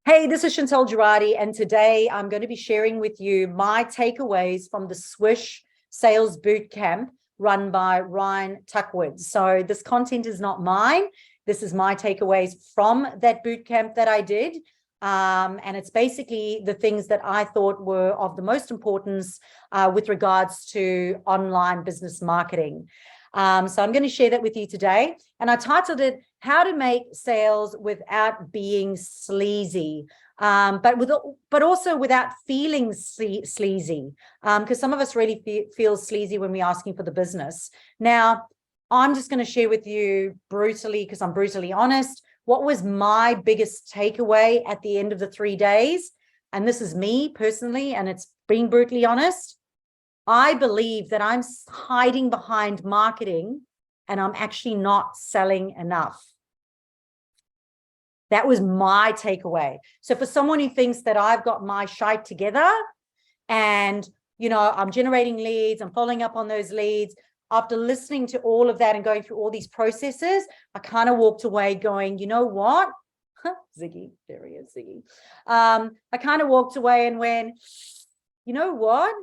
Hey, this is Chantal Girardi, and today I'm going to be sharing with you my takeaways from the Swish Sales Bootcamp run by Ryan Tuckwood. So this content is not mine. This is my takeaways from that bootcamp that I did. And it's basically the things that I thought were of the most importance with regards to online business marketing. So I'm going to share that with you today. And I titled it, How to Make Sales Without Being Sleazy, but also without feeling sleazy, because some of us really feel sleazy when we're asking for the business. Now, I'm just going to share with you brutally, because I'm brutally honest, what was my biggest takeaway at the end of the 3 days. And this is me personally, and it's being brutally honest. I believe that I'm hiding behind marketing and I'm actually not selling enough. That was my takeaway. So for someone who thinks that I've got my shite together and, I'm generating leads, I'm following up on those leads, after listening to all of that and going through all these processes, I kind of walked away going, you know what? Ziggy, there he is, Ziggy. I kind of walked away and went, you know what?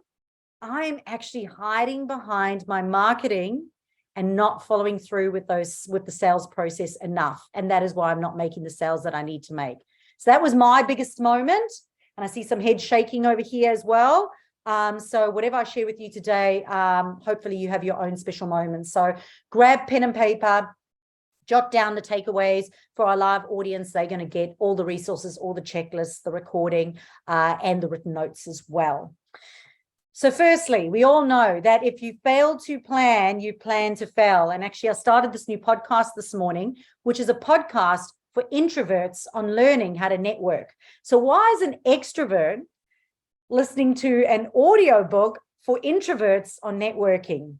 I'm actually hiding behind my marketing and not following through with the sales process enough. And that is why I'm not making the sales that I need to make. So that was my biggest moment. And I see some head shaking over here as well. So whatever I share with you today, hopefully you have your own special moments. So grab pen and paper, jot down the takeaways for our live audience. They're going to get all the resources, all the checklists, the recording, and the written notes as well. So firstly, we all know that if you fail to plan, you plan to fail. And actually, I started this new podcast this morning, which is a podcast for introverts on learning how to network. So why is an extrovert listening to an audiobook for introverts on networking?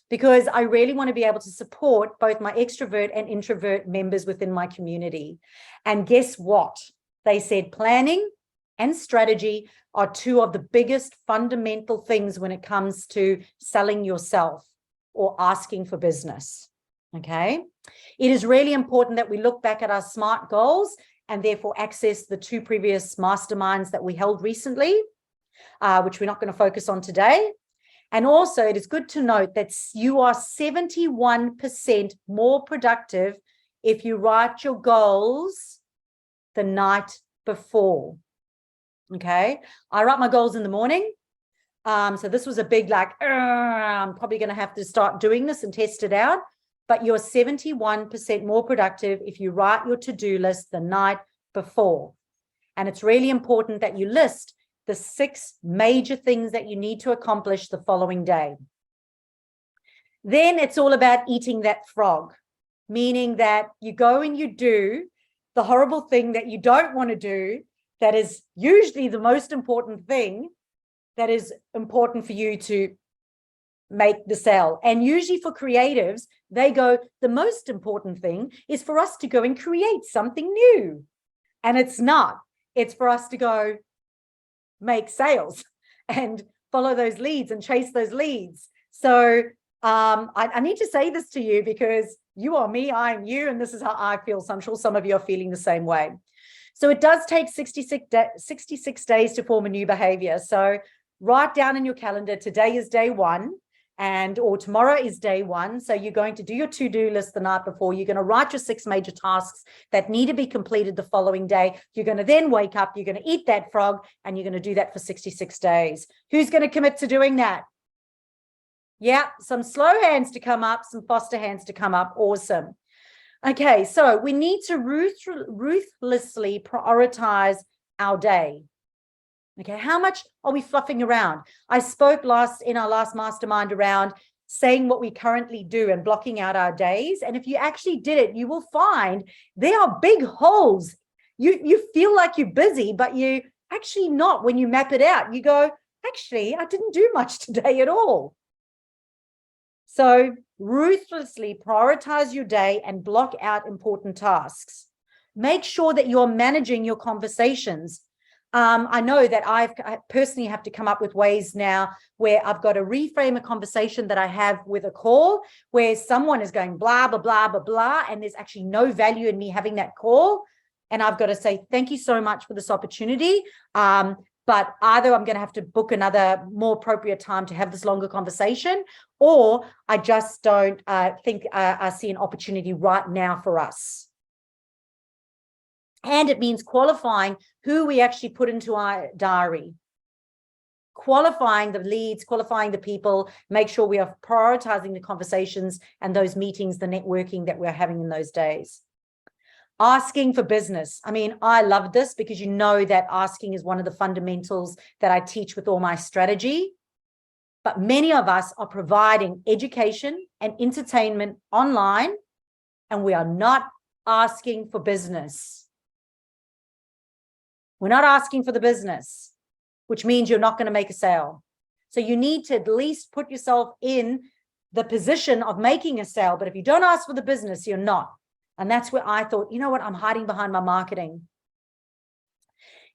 Because I really want to be able to support both my extrovert and introvert members within my community. And guess what? They said planning and strategy are two of the biggest fundamental things when it comes to selling yourself or asking for business. Okay. It is really important that we look back at our SMART goals and therefore access the 2 previous masterminds that we held recently, which we're not going to focus on today. And also it is good to note that you are 71% more productive if you write your goals the night before. Okay, I write my goals in the morning. So this was a big I'm probably going to have to start doing this and test it out. But you're 71% more productive if you write your to-do list the night before. And it's really important that you list the 6 major things that you need to accomplish the following day. Then it's all about eating that frog, meaning that you go and you do the horrible thing that you don't want to do. That is usually the most important thing that is important for you to make the sale. And usually for creatives, they go, the most important thing is for us to go and create something new. And it's not. It's for us to go make sales and follow those leads and chase those leads. So I need to say this to you because you are me, I am you, and this is how I feel. So I'm sure some of you are feeling the same way. So it does take 66 days to form a new behavior. So write down in your calendar, today is day 1 or tomorrow is day 1. So you're going to do your to-do list the night before. You're going to write your 6 major tasks that need to be completed the following day. You're going to then wake up, you're going to eat that frog, and you're going to do that for 66 days. Who's going to commit to doing that? Yeah, some slow hands to come up, some faster hands to come up. Awesome. Okay, so we need to ruthlessly prioritize our day. Okay, how much are we fluffing around? I spoke in our last mastermind around saying what we currently do and blocking out our days. And if you actually did it, you will find there are big holes. You feel like you're busy, but you actually not. When you map it out, you go, actually, I didn't do much today at all. So ruthlessly prioritize your day and block out important tasks. Make sure that you're managing your conversations. I know that I personally have to come up with ways now where I've got to reframe a conversation that I have with a call where someone is going blah, blah, blah, blah, blah, and there's actually no value in me having that call. and I've got to say, thank you so much for this opportunity. But either I'm going to have to book another more appropriate time to have this longer conversation, or I just don't think I see an opportunity right now for us. And it means qualifying who we actually put into our diary, qualifying the leads, qualifying the people, make sure we are prioritizing the conversations and those meetings, the networking that we're having in those days. Asking for business. I mean, I love this because you know that asking is one of the fundamentals that I teach with all my strategy. But many of us are providing education and entertainment online, and we are not asking for business. We're not asking for the business, which means you're not going to make a sale. So you need to at least put yourself in the position of making a sale. But if you don't ask for the business, you're not. And that's where I thought, you know what, I'm hiding behind my marketing.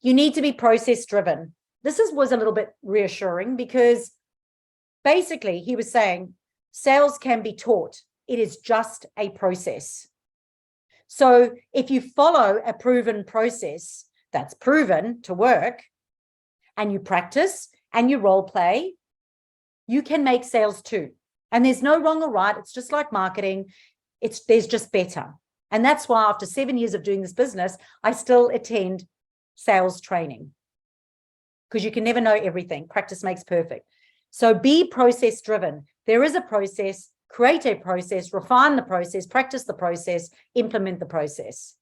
You need to be process driven. This was a little bit reassuring because basically he was saying sales can be taught. It is just a process. So if you follow a proven process that's proven to work and you practice and you role play, you can make sales too. And there's no wrong or right. It's just like marketing. There's just better. And that's why after 7 years of doing this business, I still attend sales training, because you can never know everything. Practice makes perfect. So be process driven. There is a process, create a process, refine the process, practice the process, implement the process.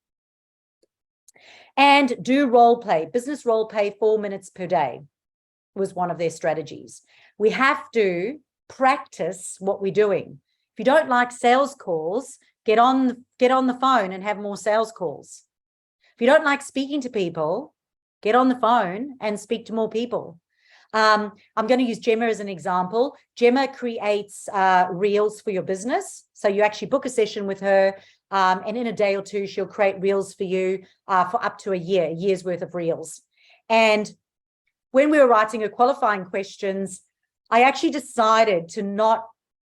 And do role play. Business role play 4 minutes per day was one of their strategies. We have to practice what we're doing. If you don't like sales calls, get on the phone and have more sales calls. If you don't like speaking to people, get on the phone and speak to more people. I'm going to use Gemma as an example. Gemma creates reels for your business. So you actually book a session with her, and in a day or two, she'll create reels for you for up to a year's worth of reels. And when we were writing her qualifying questions, I actually decided to not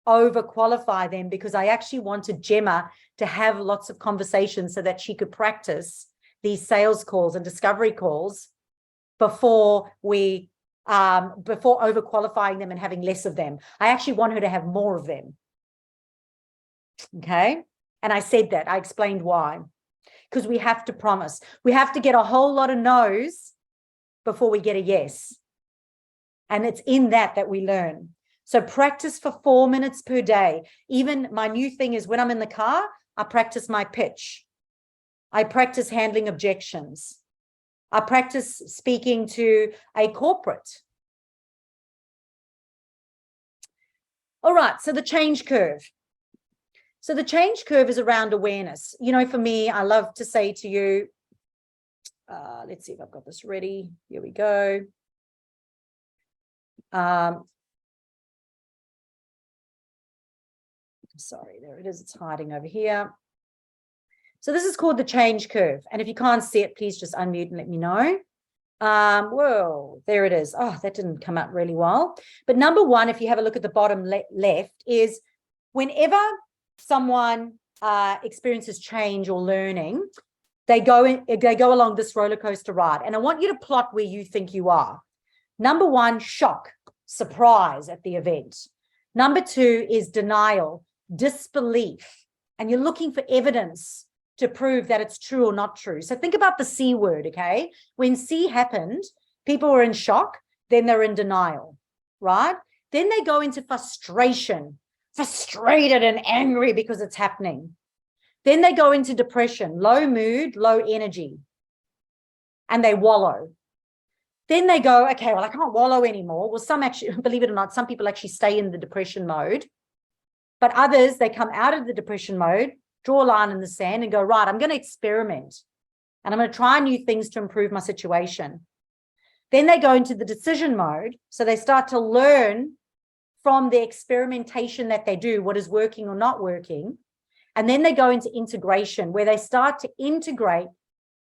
over-qualify them because I actually wanted Gemma to have lots of conversations so that she could practice these sales calls and discovery calls before over-qualifying them and having less of them. I actually want her to have more of them. Okay. And I said that, I explained why, because we have to promise. We have to get a whole lot of no's before we get a yes. And it's in that we learn. So practice for 4 minutes per day. Even my new thing is when I'm in the car, I practice my pitch. I practice handling objections. I practice speaking to a corporate. All right, so the change curve. So the change curve is around awareness. You know, for me, I love to say to you, let's see if I've got this ready. Here we go. Sorry, there it is. It's hiding over here. So this is called the change curve. And if you can't see it, please just unmute and let me know. Whoa, there it is. Oh, that didn't come out really well. But number one, if you have a look at the bottom left, is whenever someone experiences change or learning, they go along this roller coaster ride. And I want you to plot where you think you are. Number one, shock, surprise at the event. Number two is denial, disbelief. And you're looking for evidence to prove that it's true or not true. So think about the C word, okay? When C happened, people were in shock, then they're in denial, right? Then they go into frustration, frustrated and angry because it's happening. Then they go into depression, low mood, low energy, and they wallow. Then they go, okay, well, I can't wallow anymore. Well, some actually, believe it or not, some people actually stay in the depression mode, but others, they come out of the depression mode, draw a line in the sand and go, right, I'm going to experiment and I'm going to try new things to improve my situation. Then they go into the decision mode. So they start to learn from the experimentation that they do, what is working or not working. And then they go into integration, where they start to integrate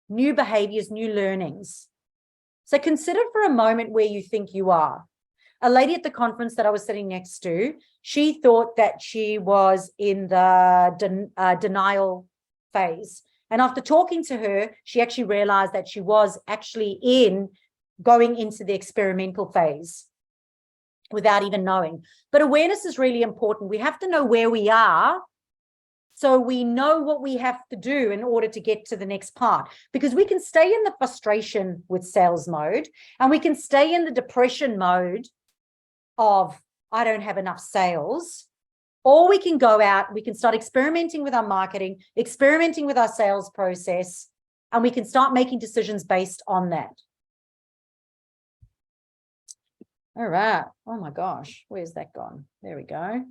new behaviors, new learnings. So consider for a moment where you think you are. A lady at the conference that I was sitting next to, she thought that she was in the denial phase. And after talking to her, she actually realized that she was actually going into the experimental phase without even knowing. But awareness is really important. We have to know where we are so we know what we have to do in order to get to the next part, because we can stay in the frustration with sales mode, and we can stay in the depression mode of, I don't have enough sales. Or we can go out, we can start experimenting with our marketing, experimenting with our sales process, and we can start making decisions based on that. All right. Oh my gosh, where's that gone? There we go.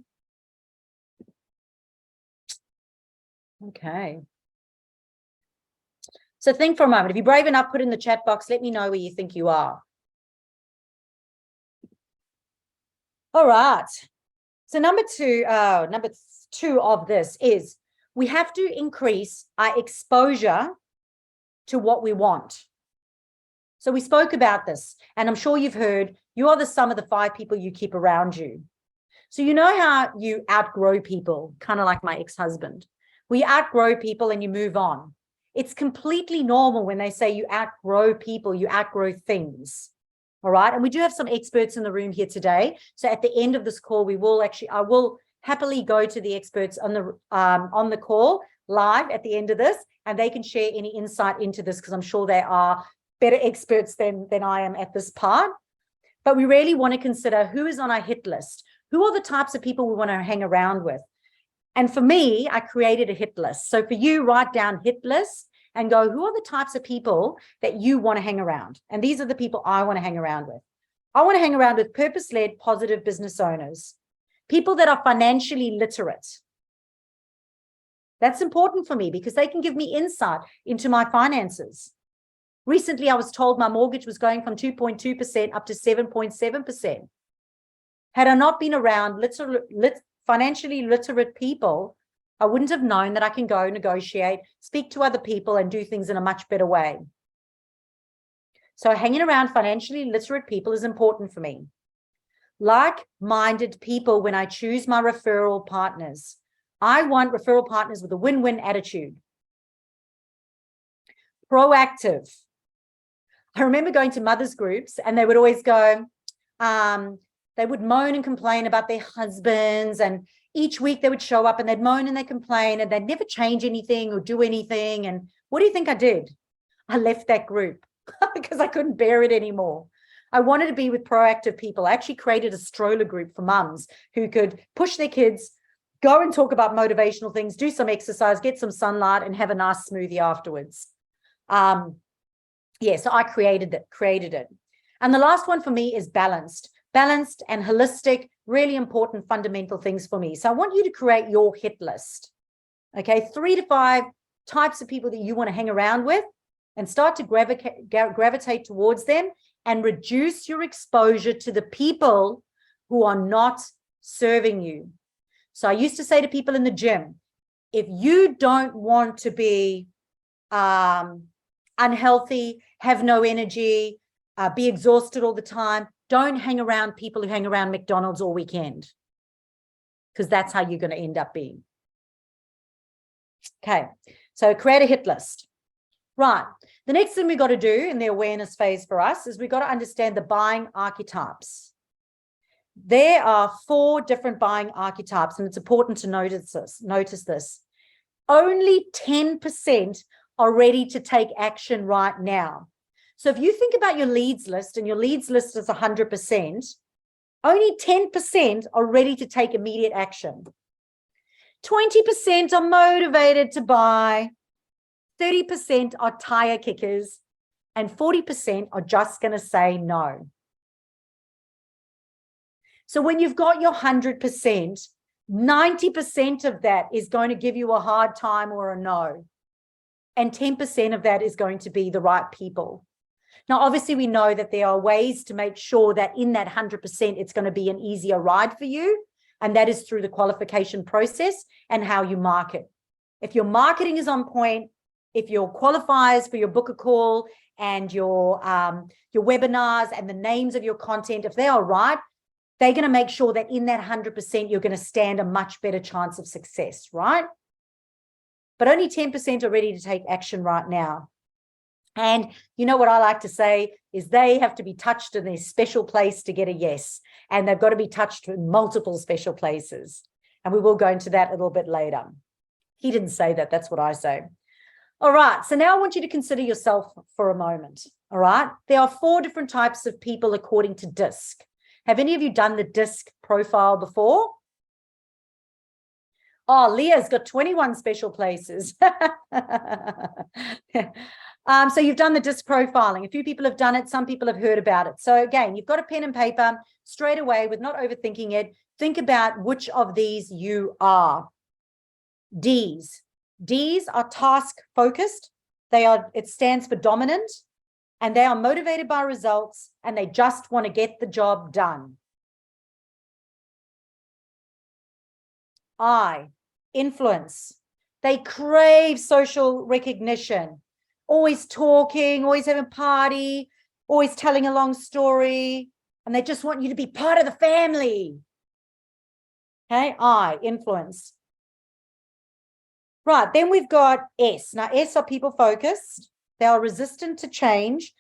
Okay. So think for a moment. If you're brave enough, put in the chat box, let me know where you think you are. All right. So number two of this is we have to increase our exposure to what we want. So we spoke about this, and I'm sure you've heard, you are the sum of the 5 people you keep around you. So you know how you outgrow people, kind of like my ex-husband. We outgrow people and you move on. It's completely normal when they say you outgrow people, you outgrow things. All right. And we do have some experts in the room here today. So at the end of this call, I will happily go to the experts on the call live at the end of this, and they can share any insight into this, because I'm sure they are better experts than I am at this part. But we really want to consider who is on our hit list. Who are the types of people we want to hang around with? And for me, I created a hit list. So for you, write down hit lists and go, who are the types of people that you want to hang around? And these are the people I want to hang around with. I want to hang around with purpose-led, positive business owners, people that are financially literate. That's important for me because they can give me insight into my finances. Recently, I was told my mortgage was going from 2.2% up to 7.7%. Had I not been around financially literate people, I wouldn't have known that I can go negotiate, speak to other people, and do things in a much better way. So hanging around financially literate people is important for me. Like-minded people when I choose my referral partners. I want referral partners with a win-win attitude. Proactive. I remember going to mothers groups and they would always go, they would moan and complain about their husbands, and each week they would show up and they'd moan and they'd complain and they'd never change anything or do anything. And what do you think I did? I left that group because I couldn't bear it anymore. I wanted to be with proactive people. I actually created a stroller group for mums who could push their kids, go and talk about motivational things, do some exercise, get some sunlight, and have a nice smoothie afterwards. So I created it. And the last one for me is balanced and holistic, really important fundamental things for me. So I want you to create your hit list. Okay, 3 to 5 types of people that you want to hang around with, and start to gravitate towards them, and reduce your exposure to the people who are not serving you. So I used to say to people in the gym, if you don't want to be unhealthy, have no energy, be exhausted all the time, don't hang around people who hang around McDonald's all weekend, because that's how you're going to end up being. Okay, so create a hit list. Right. The next thing we got to do in the awareness phase for us is we got to understand the buying archetypes. There are 4 different buying archetypes, and it's important to notice this. Only 10% are ready to take action right now. So if you think about your leads list, and your leads list is 100%, only 10% are ready to take immediate action. 20% are motivated to buy, 30% are tire kickers, and 40% are just going to say no. So when you've got your 100%, 90% of that is going to give you a hard time or a no. And 10% of that is going to be the right people. Now, obviously, we know that there are ways to make sure that in that 100%, it's going to be an easier ride for you. And that is through the qualification process and how you market. If your marketing is on point, if your qualifiers for your book a call and your webinars and the names of your content, if they are right, they're going to make sure that in that 100%, you're going to stand a much better chance of success, right? but only 10% are ready to take action right now. And you know what I like to say is they have to be touched in their special place to get a yes. And they've got to be touched in multiple special places. And we will go into that a little bit later. He didn't say that. That's what I say. All right. So now I want you to consider yourself for a moment. All right. There are 4 different types of people according to DISC. Have any of you done the DISC profile before? Oh, Leah's got 21 special places. So you've done the DISC profiling. A few people have done it. Some people have heard about it. So again, you've got a pen and paper straight away with not overthinking it. Think about which of these you are. Ds. Ds are task focused. It stands for dominant, and they are motivated by results, and they just want to get the job done. I, influence. They crave social recognition. Always talking, always having a party, always telling a long story, and they just want you to be part of the family. Okay, I, influence. Right, then we've got S. Now, S are people focused. They are resistant to change,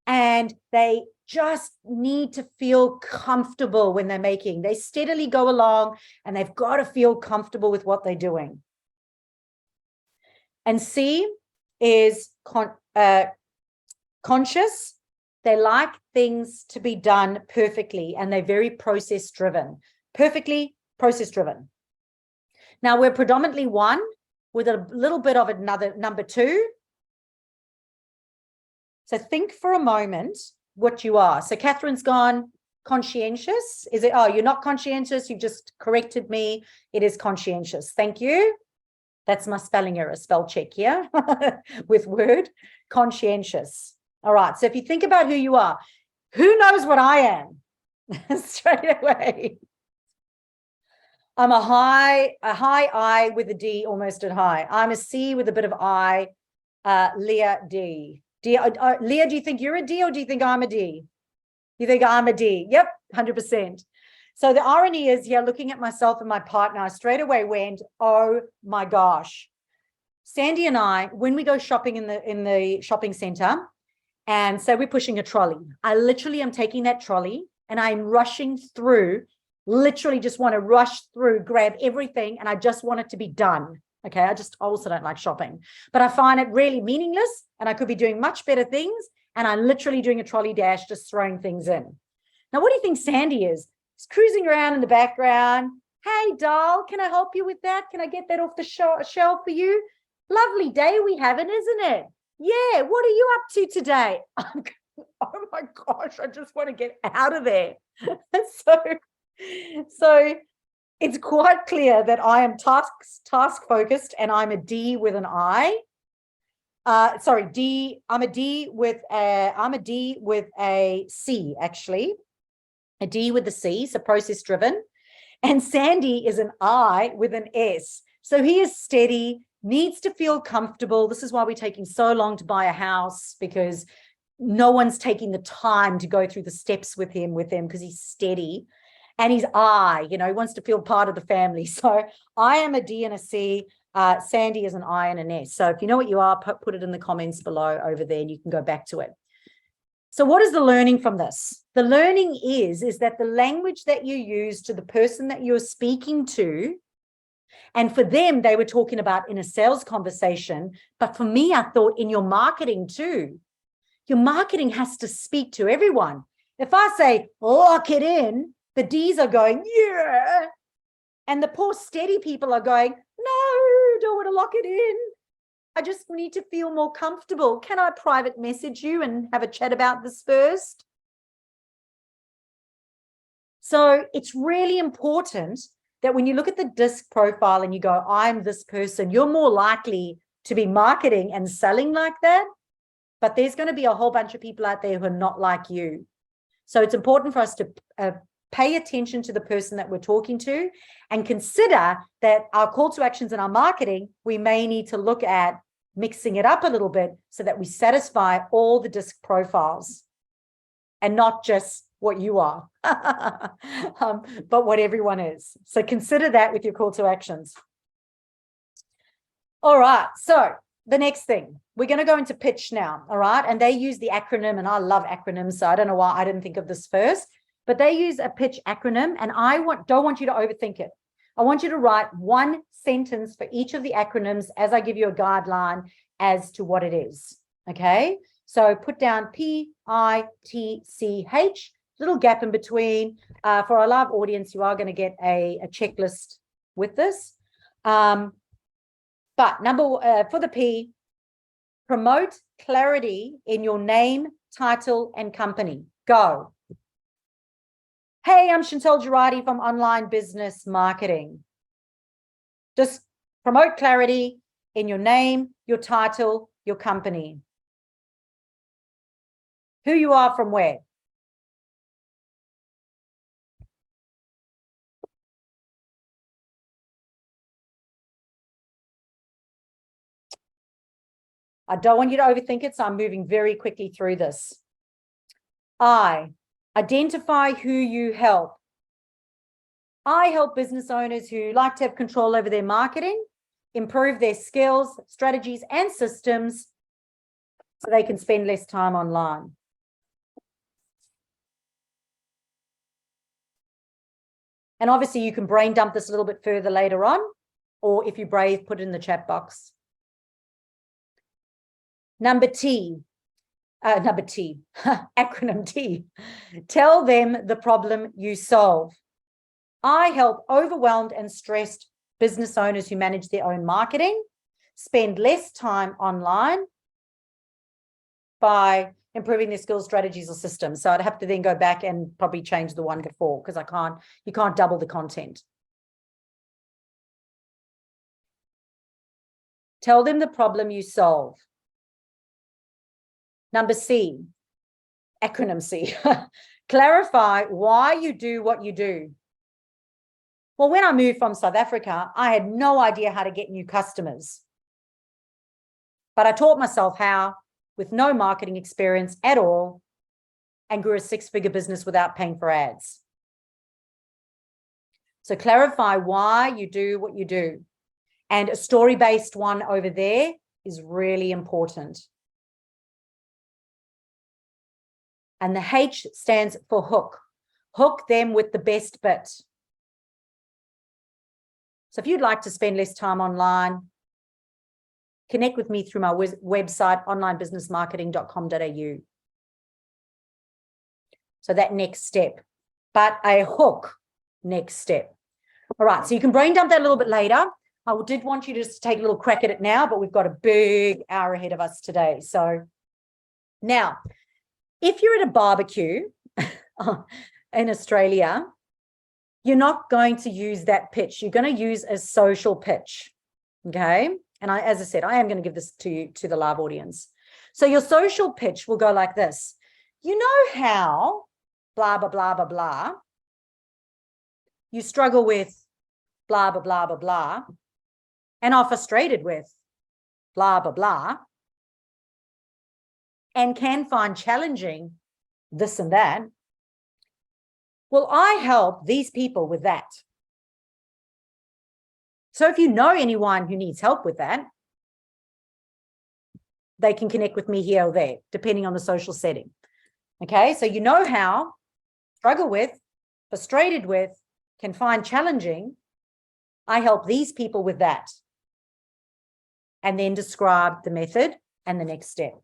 and they just need to feel comfortable when they're making. They steadily go along, and they've got to feel comfortable with what they're doing. And C is conscious. They like things to be done perfectly, and they're very process driven. Perfectly process driven. Now we're predominantly 1 with a little bit of another number 2. So think for a moment what you are. So Catherine's gone conscientious. Is it? Oh, you're not conscientious. You've just corrected me. It is conscientious. Thank you. That's my spelling error, spell check here with Word, conscientious. All right. So if you think about who you are, who knows what I am? Straight away. I'm a high I with a D, almost at high. I'm a C with a bit of I. Leah, D. Leah, do you think you're a D or do you think I'm a D? You think I'm a D? Yep, 100%. So the irony is here, looking at myself and my partner, I straight away went, oh my gosh. Sandy and I, when we go shopping in the shopping center, and so we're pushing a trolley, I literally am taking that trolley and I'm rushing through, literally just want to rush through, grab everything, and I just want it to be done. Okay, I also don't like shopping, but I find it really meaningless and I could be doing much better things, and I'm literally doing a trolley dash, just throwing things in. Now, what do you think Sandy is? He's cruising around in the background. Hey, doll, can I help you with that? Can I get that off the shelf for you? Lovely day we having, isn't it? Yeah, what are you up to today? Oh my gosh, I just want to get out of there. So it's quite clear that I am task focused, and I'm a D with an I. D. I'm a D with a C, actually. A D with a C, so process driven. And Sandy is an I with an S. So he is steady, needs to feel comfortable. This is why we're taking so long to buy a house, because no one's taking the time to go through the steps with him because he's steady. And he's I, he wants to feel part of the family. So I am a D and a C. Sandy is an I and an S. So if you know what you are, put it in the comments below over there and you can go back to it. So what is the learning from this? The learning is that the language that you use to the person that you're speaking to, and for them, they were talking about in a sales conversation, but for me, I thought in your marketing too. Your marketing has to speak to everyone. If I say, lock it in, the D's are going, yeah. And the poor steady people are going, no, don't want to lock it in. I just need to feel more comfortable. Can I private message you and have a chat about this first? So it's really important that when you look at the DISC profile and you go, I'm this person, you're more likely to be marketing and selling like that. But there's going to be a whole bunch of people out there who are not like you. So it's important for us to pay attention to the person that we're talking to and consider that our call to actions in our marketing, we may need to look at mixing it up a little bit so that we satisfy all the DISC profiles and not just what you are, but what everyone is. So consider that with your call to actions. All right. So the next thing, we're going to go into pitch now. All right. And they use the acronym, and I love acronyms. So I don't know why I didn't think of this first, but they use a pitch acronym, and don't want you to overthink it. I want you to write one sentence for each of the acronyms as I give you a guideline as to what it is. Okay. So put down PITCH, little gap in between. For our live audience, you are going to get a checklist with this. But for the P, promote clarity in your name, title, and company. Go. Hey, I'm Chantal Girardi from Online Business Marketing. Just promote clarity in your name, your title, your company. Who you are from where. I don't want you to overthink it, so I'm moving very quickly through this. Identify who you help. I help business owners who like to have control over their marketing, improve their skills, strategies, and systems so they can spend less time online. And obviously you can brain dump this a little bit further later on, or if you're brave, put it in the chat box. Number T, acronym T. Tell them the problem you solve. I help overwhelmed and stressed business owners who manage their own marketing spend less time online by improving their skills, strategies, or systems. So I'd have to then go back and probably change the one before, because you can't double the content. Tell them the problem you solve. Number C, acronym C. Clarify why you do what you do. Well, when I moved from South Africa, I had no idea how to get new customers. But I taught myself how with no marketing experience at all and grew a 6-figure business without paying for ads. So clarify why you do what you do. And a story-based one over there is really important. And the H stands for hook. Hook them with the best bit. So if you'd like to spend less time online, connect with me through my website, onlinebusinessmarketing.com.au. So that next step, but a hook next step. All right, so you can brain dump that a little bit later. I did want you to just take a little crack at it now, but we've got a big hour ahead of us today. So now, if you're at a barbecue in Australia, you're not going to use that pitch. You're going to use a social pitch, okay? And as I said, I am going to give this to you, to the live audience. So your social pitch will go like this. You know how blah, blah, blah, blah, blah. You struggle with blah, blah, blah, blah, blah, and are frustrated with blah, blah, blah, and can find challenging this and that. Well, I help these people with that. So if you know anyone who needs help with that, they can connect with me here or there, depending on the social setting. Okay, so you know how, struggle with, frustrated with, can find challenging. I help these people with that. And then describe the method and the next step.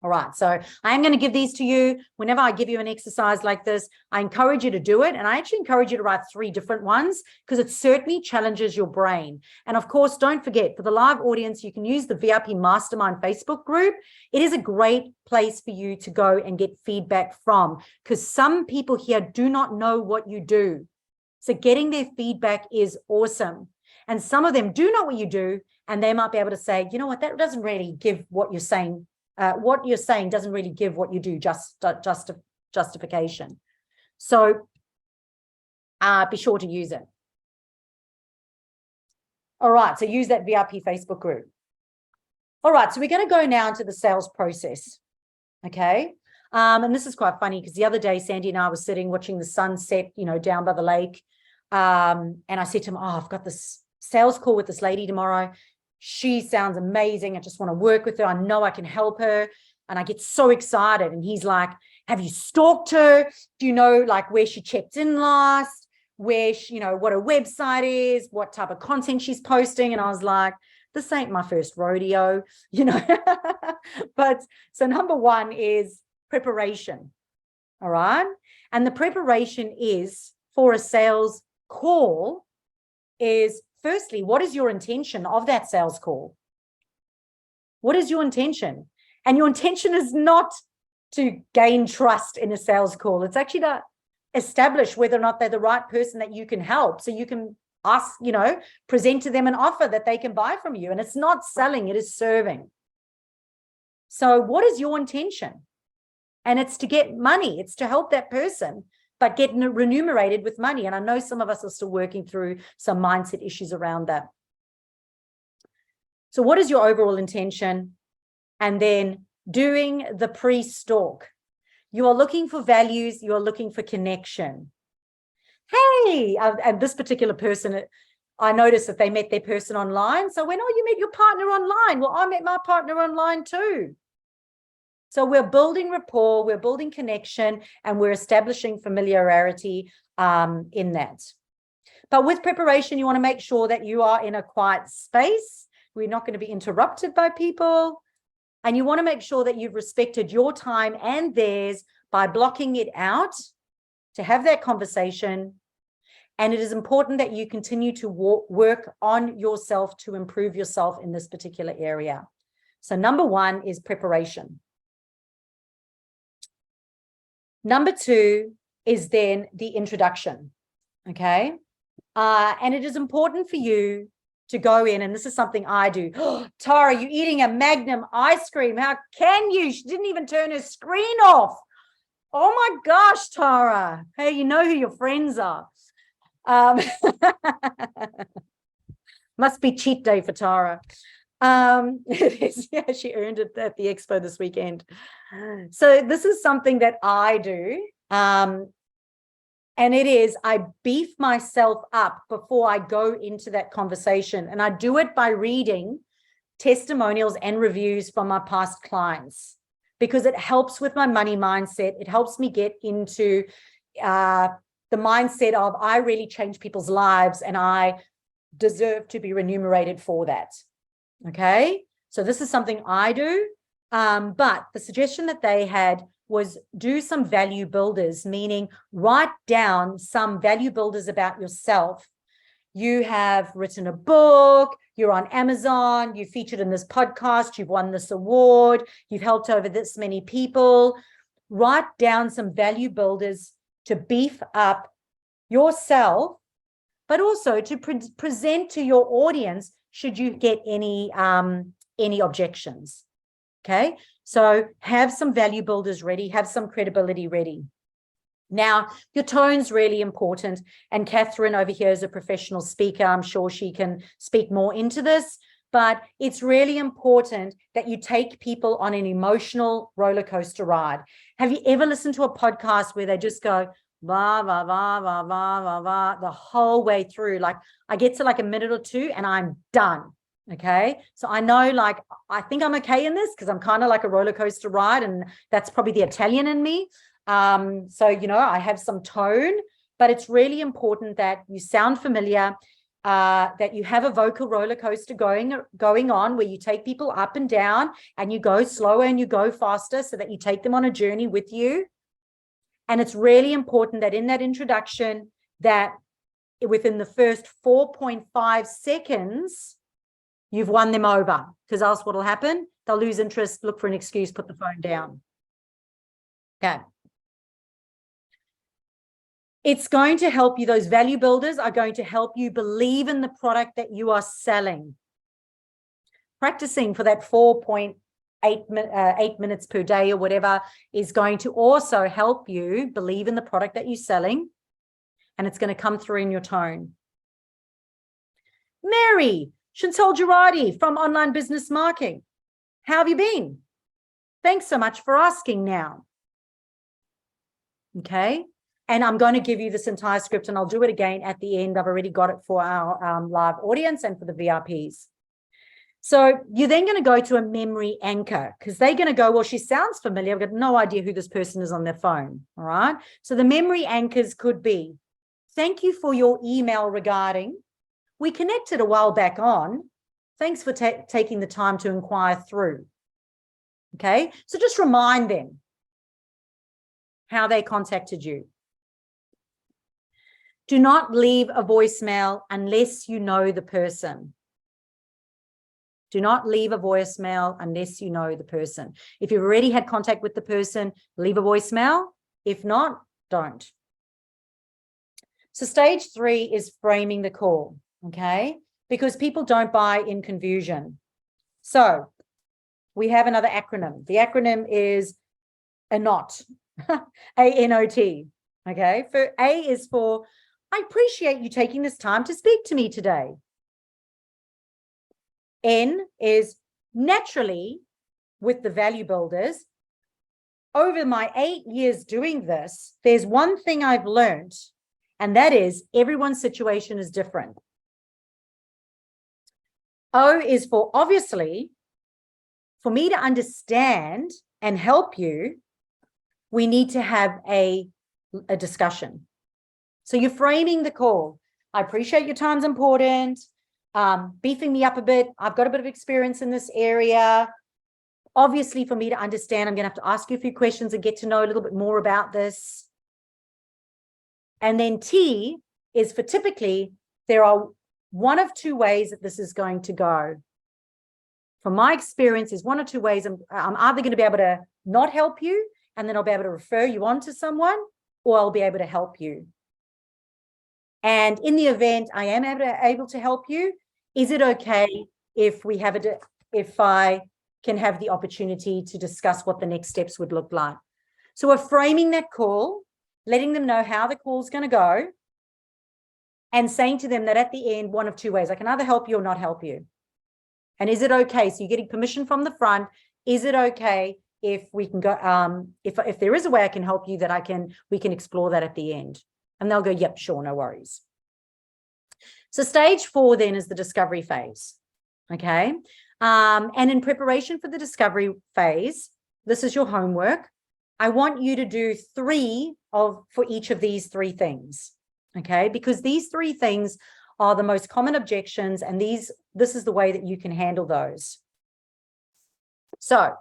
All right, so I am going to give these to you. Whenever I give you an exercise like this, I encourage you to do it. And I actually encourage you to write 3 different ones because it certainly challenges your brain. And of course, don't forget, for the live audience, you can use the VIP Mastermind Facebook group. It is a great place for you to go and get feedback from, because some people here do not know what you do. So getting their feedback is awesome. And some of them do know what you do, and they might be able to say, you know what, that doesn't really give what you're saying. What you're saying doesn't really give what you do justification. So be sure to use it. All right, so use that VIP Facebook group. All right, so we're going to go now into the sales process. Okay. And this is quite funny because the other day, Sandy and I were sitting watching the sunset, you know, down by the lake. And I said to him, oh, I've got this sales call with this lady tomorrow. she sounds amazing. I just want to work with her. I know I can help her. And I get so excited. And he's like, have you stalked her? Do you know like where she checked in last? Where she, you know, what her website is, what type of content she's posting? And I was like, this ain't my first rodeo, you know. But so number one is preparation. All right. And the preparation is for a sales call is firstly, what is your intention of that sales call? What is your intention? And your intention is not to gain trust in a sales call. It's actually to establish whether or not they're the right person that you can help. So you can ask, you know, present to them an offer that they can buy from you. And it's not selling, it is serving. So what is your intention? And it's to get money. It's to help that person, but get remunerated with money. And I know some of us are still working through some mindset issues around that. So what is your overall intention? And then doing the pre-stalk. You are looking for values. You are looking for connection. Hey, and this particular person, I noticed that they met their person online. So when, oh, you met your partner online. Well, I met my partner online too. So we're building rapport, we're building connection, and we're establishing familiarity in that. But with preparation, you want to make sure that you are in a quiet space. We're not going to be interrupted by people. And you want to make sure that you've respected your time and theirs by blocking it out to have that conversation. And it is important that you continue to work on yourself to improve yourself in this particular area. So number one is preparation. Number two is then the introduction, okay? And it is important for you to go in, and this is something I do. Oh, Tara, you're eating a Magnum ice cream. How can you? She didn't even turn her screen off. Oh my gosh, Tara. Hey, you know who your friends are. Must be cheat day for Tara. It is, yeah, she earned it at the expo this weekend. So this is something that I do. And it is, I beef myself up before I go into that conversation. And I do it by reading testimonials and reviews from my past clients, because it helps with my money mindset. It helps me get into the mindset of I really change people's lives and I deserve to be remunerated for that. Okay, so this is something I do. But the suggestion that they had was do some value builders, meaning write down some value builders about yourself. You have written a book, you're on Amazon, you featured in this podcast, you've won this award, you've helped over this many people. Write down some value builders to beef up yourself, but also to present to your audience should you get any objections. Okay, so have some value builders ready, have some credibility ready. Now, your tone's really important. And Catherine over here is a professional speaker. I'm sure she can speak more into this, but it's really important that you take people on an emotional roller coaster ride. Have you ever listened to a podcast where they just go, va, va, va, va, va, va, va, the whole way through? Like I get to like a minute or two and I'm done. Okay, so I know, like, I think I'm okay in this because I'm kind of like a roller coaster ride, and that's probably the Italian in me. So, you know, I have some tone, but it's really important that you sound familiar, that you have a vocal roller coaster going on where you take people up and down and you go slower and you go faster so that you take them on a journey with you. And it's really important that in that introduction, that within the first 4.5 seconds, you've won them over, because else what will happen? They'll lose interest, look for an excuse, put the phone down. Okay. It's going to help you. Those value builders are going to help you believe in the product that you are selling. Practicing for that 4.8 minutes per day or whatever is going to also help you believe in the product that you're selling. And it's going to come through in your tone. Mary Chantal Girardi from Online Business Marketing. How have you been? Thanks so much for asking now. Okay. And I'm going to give you this entire script and I'll do it again at the end. I've already got it for our live audience and for the VIPs. So you're then going to go to a memory anchor because they're going to go, well, she sounds familiar. I've got no idea who this person is on their phone. All right. So the memory anchors could be, thank you for your email regarding, we connected a while back on. Thanks for taking the time to inquire through. Okay. So just remind them how they contacted you. Do not leave a voicemail unless you know the person. Do not leave a voicemail unless you know the person. If you've already had contact with the person, leave a voicemail. If not, don't. So stage 3 is framing the call, okay? Because people don't buy in confusion. So we have another acronym. The acronym is ANOT, A-N-O-T, okay? For A is for, I appreciate you taking this time to speak to me today. N is naturally, with the value builders, over my 8 years doing this, there's one thing I've learned, and that is everyone's situation is different. O is for, obviously, for me to understand and help you, we need to have a discussion. So you're framing the call. I appreciate your time's important. Beefing me up a bit. I've got a bit of experience in this area. Obviously, for me to understand, I'm going to have to ask you a few questions and get to know a little bit more about this. And then T is for typically, there are one of two ways that this is going to go. From my experience, is one or two ways. I'm either going to be able to not help you, and then I'll be able to refer you on to someone, or I'll be able to help you. And in the event I am able to help you, is it okay if we have if I can have the opportunity to discuss what the next steps would look like? So we're framing that call, letting them know how the call's going to go, and saying to them that at the end, one of two ways, I can either help you or not help you. And is it okay? So you're getting permission from the front. Is it okay if we can go, if there is a way I can help you, that we can explore that at the end? And they'll go, yep, sure, no worries. So stage 4 then is the discovery phase, okay? And in preparation for the discovery phase, this is your homework. I want you to do 3 for each of these 3 things, okay? Because these 3 things are the most common objections, and this is the way that you can handle those. So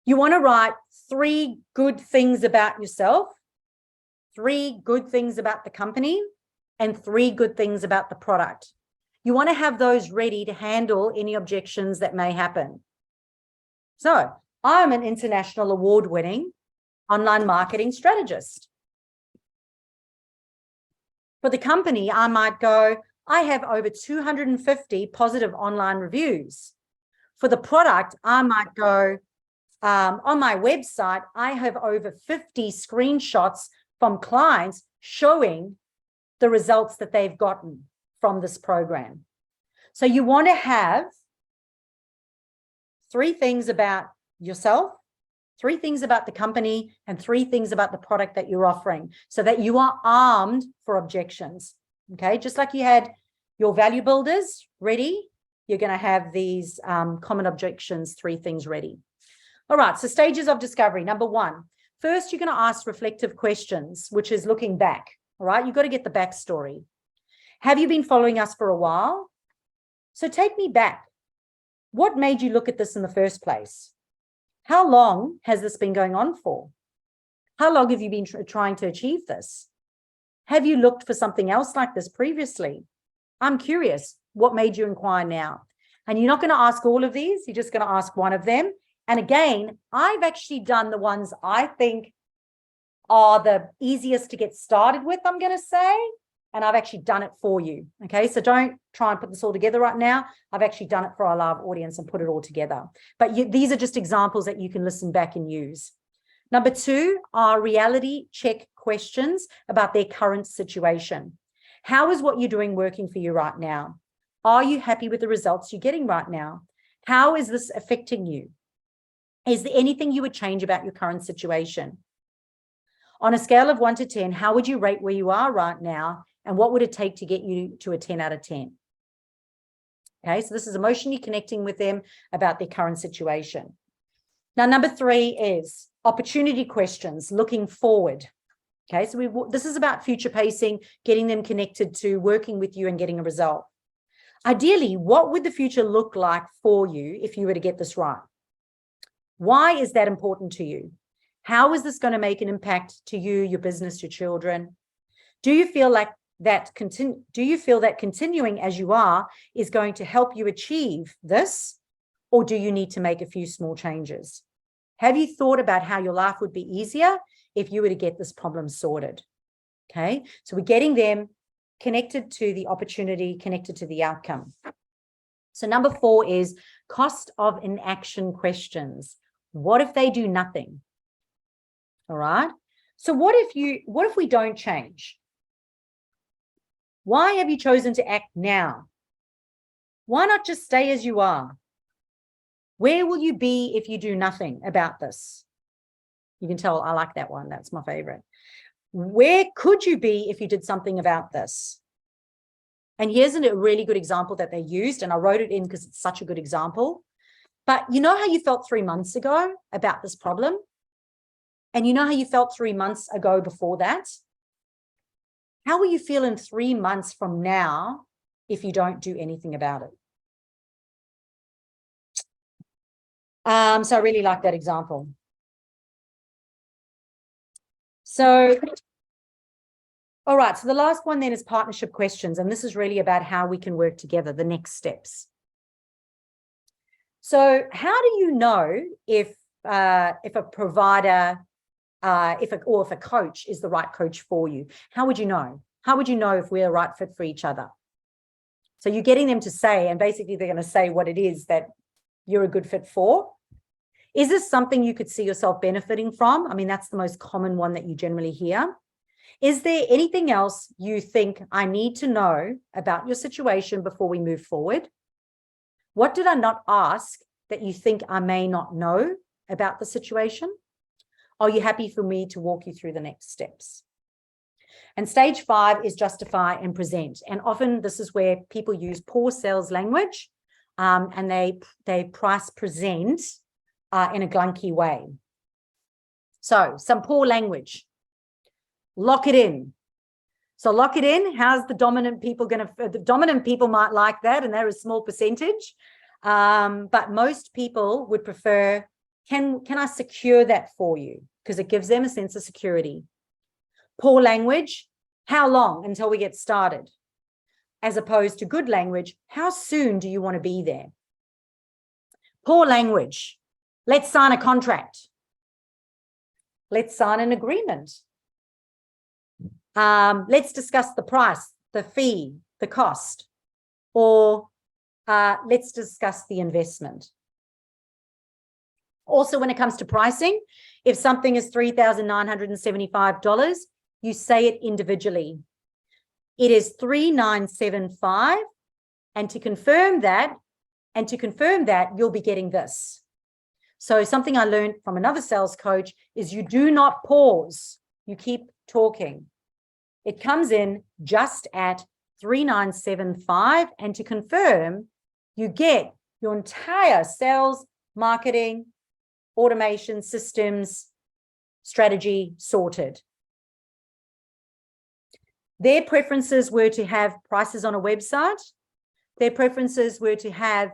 you want to write 3 good things about yourself, 3 good things about the company, and 3 good things about the product. You want to have those ready to handle any objections that may happen. So I'm an international award-winning online marketing strategist. For the company, I might go, I have over 250 positive online reviews. For the product, I might go, on my website, I have over 50 screenshots from clients showing the results that they've gotten from this program. So you want to have 3 things about yourself, 3 things about the company, and 3 things about the product that you're offering, so that you are armed for objections. Okay, just like you had your value builders ready, you're going to have these common objections, 3 things ready. All right, so stages of discovery. Number 1, first, you're going to ask reflective questions, which is looking back. All right, you've got to get the backstory. Have you been following us for a while? So take me back. What made you look at this in the first place? How long has this been going on for? How long have you been trying to achieve this? Have you looked for something else like this previously? I'm curious, what made you inquire now? And you're not going to ask all of these. You're just going to ask one of them. And again, I've actually done the ones I think are the easiest to get started with, I'm going to say, and I've actually done it for you. Okay, so don't try and put this all together right now. I've actually done it for our live audience and put it all together. But these are just examples that you can listen back and use. Number 2 are reality check questions about their current situation. How is what you're doing working for you right now? Are you happy with the results you're getting right now? How is this affecting you? Is there anything you would change about your current situation? On a scale of 1 to 10, how would you rate where you are right now? And what would it take to get you to a 10 out of 10? Okay, so this is emotionally connecting with them about their current situation. Now, number 3 is opportunity questions, looking forward. Okay, so this is about future pacing, getting them connected to working with you and getting a result. Ideally, what would the future look like for you if you were to get this right? Why is that important to you? How is this going to make an impact to you, your business, your children? Do you feel that continuing as you are is going to help you achieve this, or do you need to make a few small changes? Have you thought about how your life would be easier if you were to get this problem sorted? Okay, so we're getting them connected to the opportunity, connected to the outcome. So number 4 is cost of inaction questions. What if they do nothing? All right. So what if we don't change? Why have you chosen to act now? Why not just stay as you are? Where will you be if you do nothing about this? You can tell I like that one. That's my favorite. Where could you be if you did something about this? And here's a really good example that they used, and I wrote it in because it's such a good example. But you know how you felt 3 months ago about this problem? And you know how you felt 3 months ago before that? How will you feel in 3 months from now if you don't do anything about it? So I really like that example. So, all right, so the last one then is partnership questions, and this is really about how we can work together, the next steps. So how do you know if a provider, if a coach is the right coach for you? How would you know? How would you know if we're a right fit for each other? So you're getting them to say, and basically they're going to say what it is that you're a good fit for. Is this something you could see yourself benefiting from? I mean, that's the most common one that you generally hear. Is there anything else you think I need to know about your situation before we move forward? What did I not ask that you think I may not know about the situation? Are you happy for me to walk you through the next steps? And stage 5 is justify and present. And often this is where people use poor sales language, and they price present in a glunky way. So some poor language. Lock it in. So lock it in. How's the dominant people going to? The dominant people might like that, and they're a small percentage. But most people would prefer, can I secure that for you? Because it gives them a sense of security. Poor language, how long until we get started? As opposed to good language, how soon do you want to be there? Poor language, let's sign a contract. Let's sign an agreement. Let's discuss the price, the fee, the cost, or let's discuss the investment. Also, when it comes to pricing, if something is $3,975, you say it individually. It is $3,975, and to confirm that, you'll be getting this. So something I learned from another sales coach is you do not pause. You keep talking. It comes in just at $3,975, and to confirm, you get your entire sales, marketing, automation, systems, strategy sorted. Their preferences were to have prices on a website. Their preferences were to have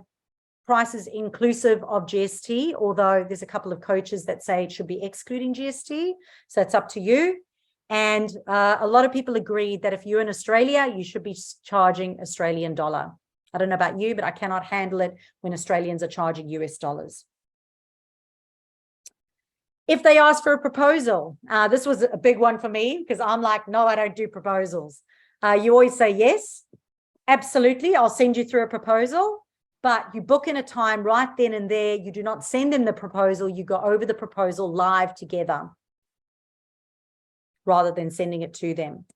prices inclusive of GST, although there's a couple of coaches that say it should be excluding GST. So it's up to you. And a lot of people agreed that if you're in Australia, you should be charging Australian dollar. I don't know about you, but I cannot handle it when Australians are charging US dollars. If they ask for a proposal, this was a big one for me because I'm like, no, I don't do proposals. You always say yes, absolutely. I'll send you through a proposal, but you book in a time right then and there. You do not send them the proposal. You go over the proposal live together rather than sending it to them.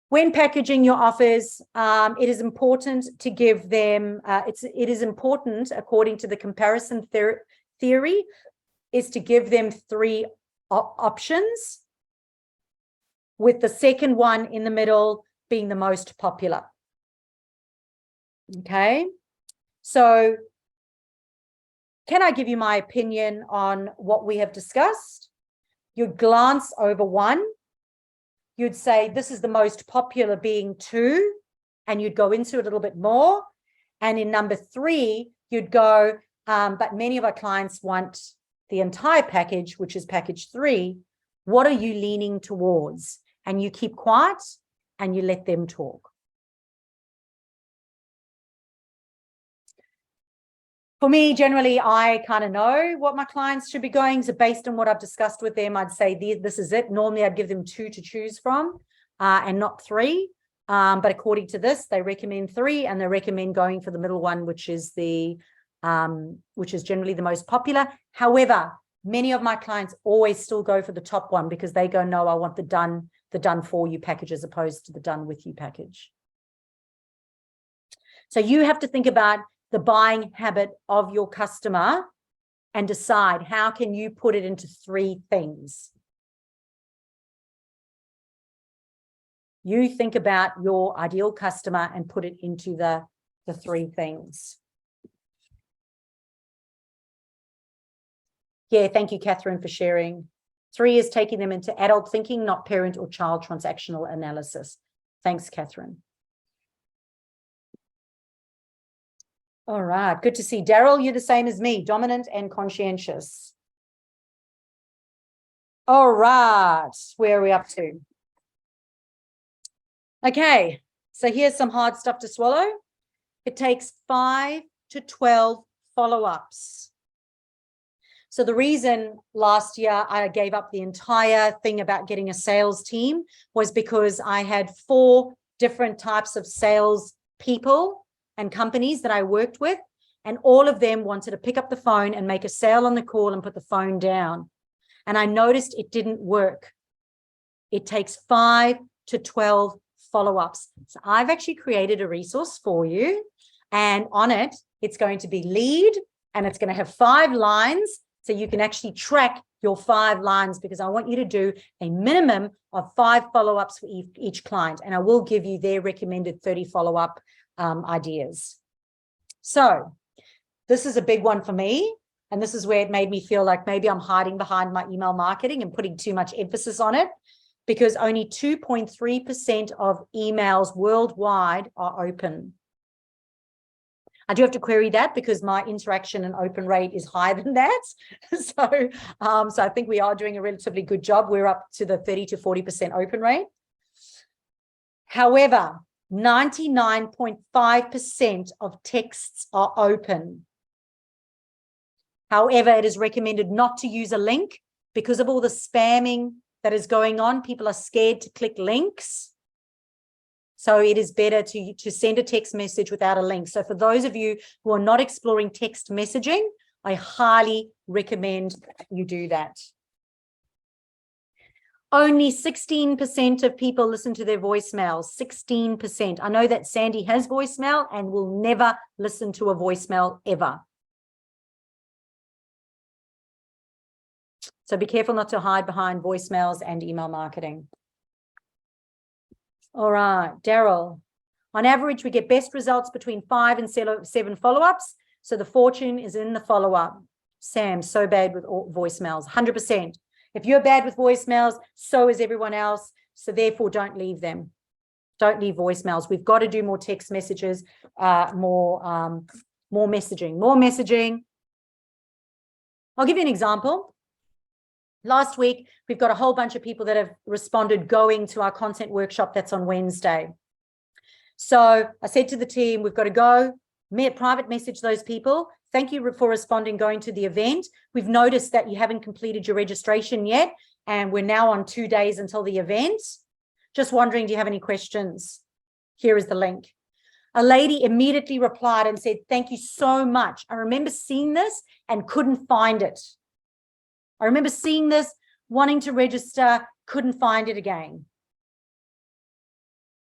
When packaging your offers, it is important to give them, it is important, according to the comparison theory, is to give them 3 options, with the second one in the middle being the most popular. Okay, So can I give you my opinion on what we have discussed? You'd glance over one. You'd say, this is the most popular being 2, and you'd go into it a little bit more. And in number 3, you'd go, but many of our clients want the entire package, which is package 3. What are you leaning towards? And you keep quiet and you let them talk. For me, generally, I kind of know what my clients should be going. So based on what I've discussed with them, I'd say this is it. Normally, I'd give them 2 to choose from and not 3. But according to this, they recommend 3, and they recommend going for the middle one, which is generally the most popular. However, many of my clients always still go for the top one because they go, no, I want the done for you package as opposed to the done with you package. So you have to think about the buying habit of your customer and decide how can you put it into 3 things. You think about your ideal customer and put it into the 3 things. Yeah, thank you, Catherine, for sharing. 3 is taking them into adult thinking, not parent or child transactional analysis. Thanks, Catherine. All right, good to see. Daryl, you're the same as me, dominant and conscientious. All right, where are we up to? Okay, so here's some hard stuff to swallow. It takes 5 to 12 follow-ups. So the reason last year I gave up the entire thing about getting a sales team was because I had 4 different types of sales people and companies that I worked with, and all of them wanted to pick up the phone and make a sale on the call and put the phone down. And I noticed it didn't work. It takes 5 to 12 follow-ups. So I've actually created a resource for you, and on it, it's going to be lead, and it's going to have 5 lines, so you can actually track your 5 lines, because I want you to do a minimum of 5 follow-ups for each client, and I will give you their recommended 30 follow-up ideas. So this is a big one for me, and this is where it made me feel like maybe I'm hiding behind my email marketing and putting too much emphasis on it, because only 2.3% of emails worldwide are open. I do have to query that because my interaction and open rate is higher than that. So I think we are doing a relatively good job. We're up to the 30 to 40% open rate. However, 99.5% of texts are open. However, it is recommended not to use a link because of all the spamming that is going on. People are scared to click links. So it is better to send a text message without a link. So for those of you who are not exploring text messaging, I highly recommend you do that. Only 16% of people listen to their voicemails, 16%. I know that Sandy has voicemail and will never listen to a voicemail ever. So be careful not to hide behind voicemails and email marketing. All right, Daryl. On average, we get best results between 5 and 7 follow-ups. So the fortune is in the follow-up. Sam, so bad with voicemails, 100%. If you're bad with voicemails, so is everyone else. So therefore, don't leave them. Don't leave voicemails. We've got to do more text messages, more messaging. I'll give you an example. Last week, we've got a whole bunch of people that have responded going to our content workshop that's on Wednesday. So I said to the team, we've got to go, private message those people. Thank you for responding, going to the event. We've noticed that you haven't completed your registration yet, and we're now on 2 days until the event. Just wondering, do you have any questions? Here is the link. A lady immediately replied and said, thank you so much. I remember seeing this and couldn't find it. I remember seeing this, wanting to register, couldn't find it again.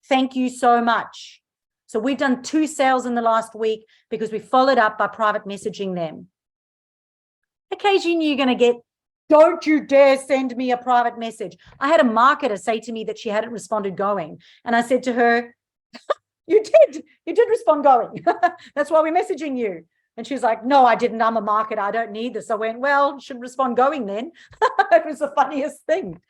Thank you so much. So we've done 2 sales in the last week because we followed up by private messaging them. Occasionally you're going to get, don't you dare send me a private message. I had a marketer say to me that she hadn't responded going. And I said to her, you did respond going. That's why we're messaging you. And she was like, no, I didn't. I'm a marketer. I don't need this. I went, well, you should respond going then. It was the funniest thing.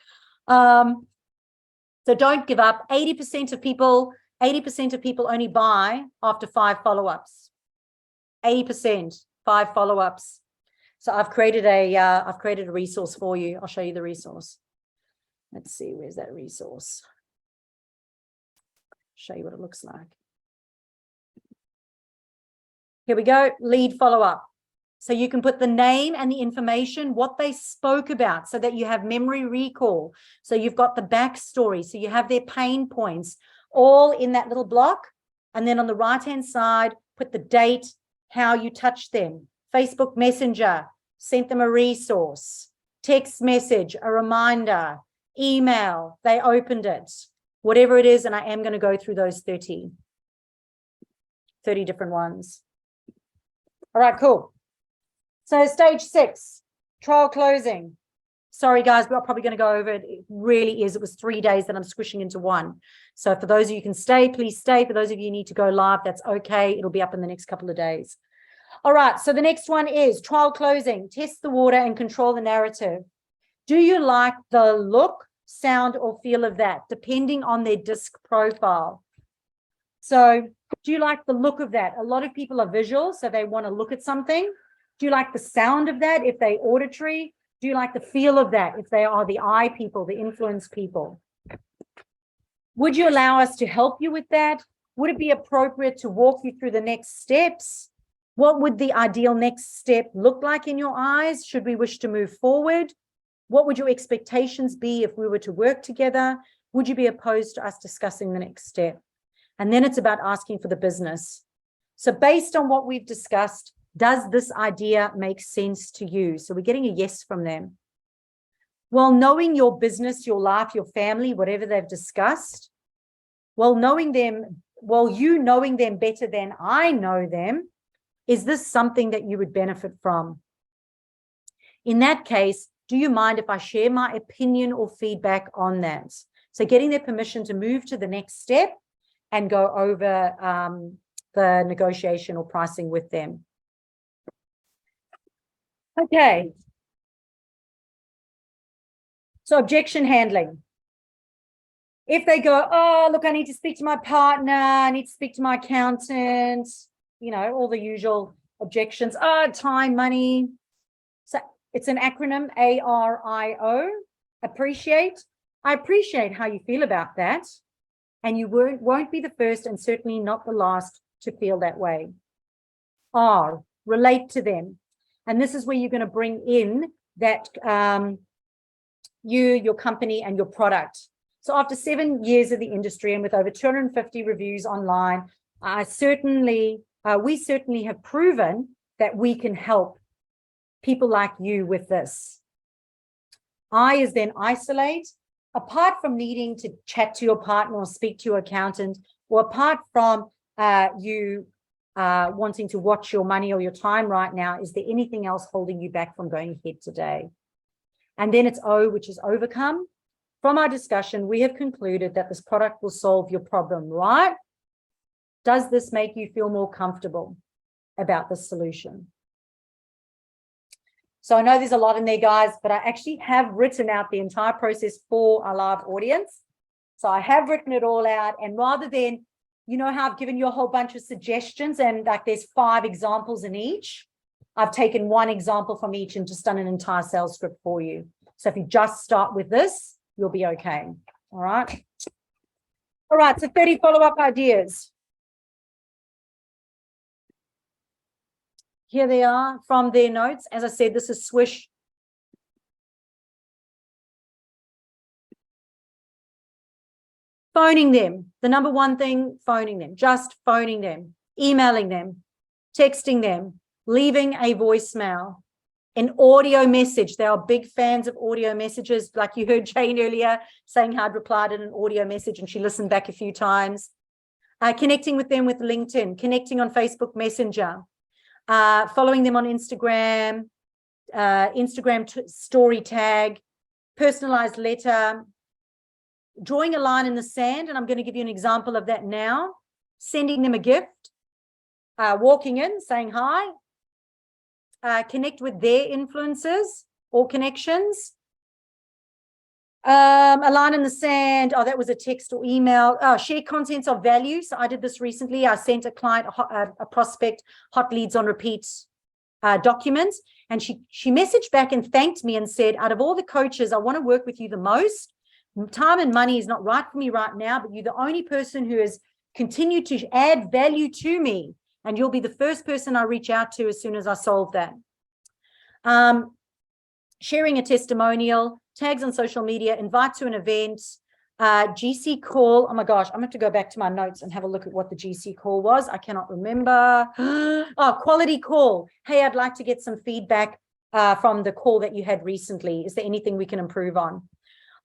So don't give up. 80% of people only buy after 5 follow-ups. 80%, 5 follow-ups. So I've created a resource for you. I'll show you the resource. Let's see, where's that resource? Show you what it looks like. Here we go, lead follow-up. So you can put the name and the information, what they spoke about, so that you have memory recall. So you've got the backstory. So you have their pain points all in that little block. And then on the right-hand side, put the date, how you touched them. Facebook Messenger, sent them a resource. Text message, a reminder. Email, they opened it. Whatever it is, and I am going to go through those 30 different ones. All right, cool. So stage 6, trial closing. Sorry, guys, we're probably going to go over it. It really is. It was 3 days that I'm squishing into one. So for those of you who can stay, please stay. For those of you who need to go live, that's okay. It'll be up in the next couple of days. All right, so the next one is trial closing. Test the water and control the narrative. Do you like the look, sound, or feel of that, depending on their disc profile? So do you like the look of that? A lot of people are visual, so they want to look at something. Do you like the sound of that if they're auditory? Do you like the feel of that if they are the eye people, the influence people? Would you allow us to help you with that? Would it be appropriate to walk you through the next steps? What would the ideal next step look like in your eyes? Should we wish to move forward? What would your expectations be if we were to work together? Would you be opposed to us discussing the next step? And then it's about asking for the business. So based on what we've discussed, does this idea make sense to you? So we're getting a yes from them. Well, knowing your business, your life, your family, whatever they've discussed, well, you knowing them better than I know them, is this something that you would benefit from? In that case, do you mind if I share my opinion or feedback on that? So getting their permission to move to the next step and go over the negotiation or pricing with them. Okay. So objection handling. If they go, oh, look, I need to speak to my partner, I need to speak to my accountant, you know, all the usual objections. Oh, time, money. So it's an acronym, ARIO, appreciate. I appreciate how you feel about that. And you won't be the first and certainly not the last to feel that way. R, relate to them. And this is where you're going to bring in that your company and your product. So after 7 years of the industry and with over 250 reviews online, we certainly have proven that we can help people like you with this. I is then isolate. Apart from needing to chat to your partner or speak to your accountant, or apart from you wanting to watch your money or your time right now, is there anything else holding you back from going ahead today? And then it's O, which is overcome. From our discussion, we have concluded that this product will solve your problem, right? Does this make you feel more comfortable about the solution? So I know there's a lot in there, guys, but I actually have written out the entire process for our live audience. So I have written it all out. And rather than, you know how I've given you a whole bunch of suggestions and like there's 5 examples in each, I've taken 1 example from each and just done an entire sales script for you. So if you just start with this, you'll be okay. All right. All right. So 30 follow-up ideas. Here they are from their notes. As I said, this is Swish. Phoning them. The number 1 thing, phoning them. Just phoning them, emailing them, texting them, leaving a voicemail, an audio message. They are big fans of audio messages. Like you heard Jane earlier saying how I'd replied in an audio message and she listened back a few times. Connecting with them with LinkedIn, connecting on Facebook Messenger. Following them on Instagram, story tag, personalized letter, drawing a line in the sand. And I'm going to give you an example of that now. sending them a gift, walking in, saying hi, connect with their influencers or connections. A line in the sand. Oh, that was a text or email. Share contents of value. So I did this recently. I sent a client, a prospect, hot leads on repeat documents. And she messaged back and thanked me and said, out of all the coaches, I want to work with you the most. Time and money is not right for me right now, but you're the only person who has continued to add value to me. And you'll be the first person I reach out to as soon as I solve that. Sharing a testimonial, tags on social media, invite to an event, GC call. Oh my gosh, I'm going to have to go back to my notes and have a look at what the GC call was. I cannot remember. Oh, quality call. Hey, I'd like to get some feedback from the call that you had recently. Is there anything we can improve on?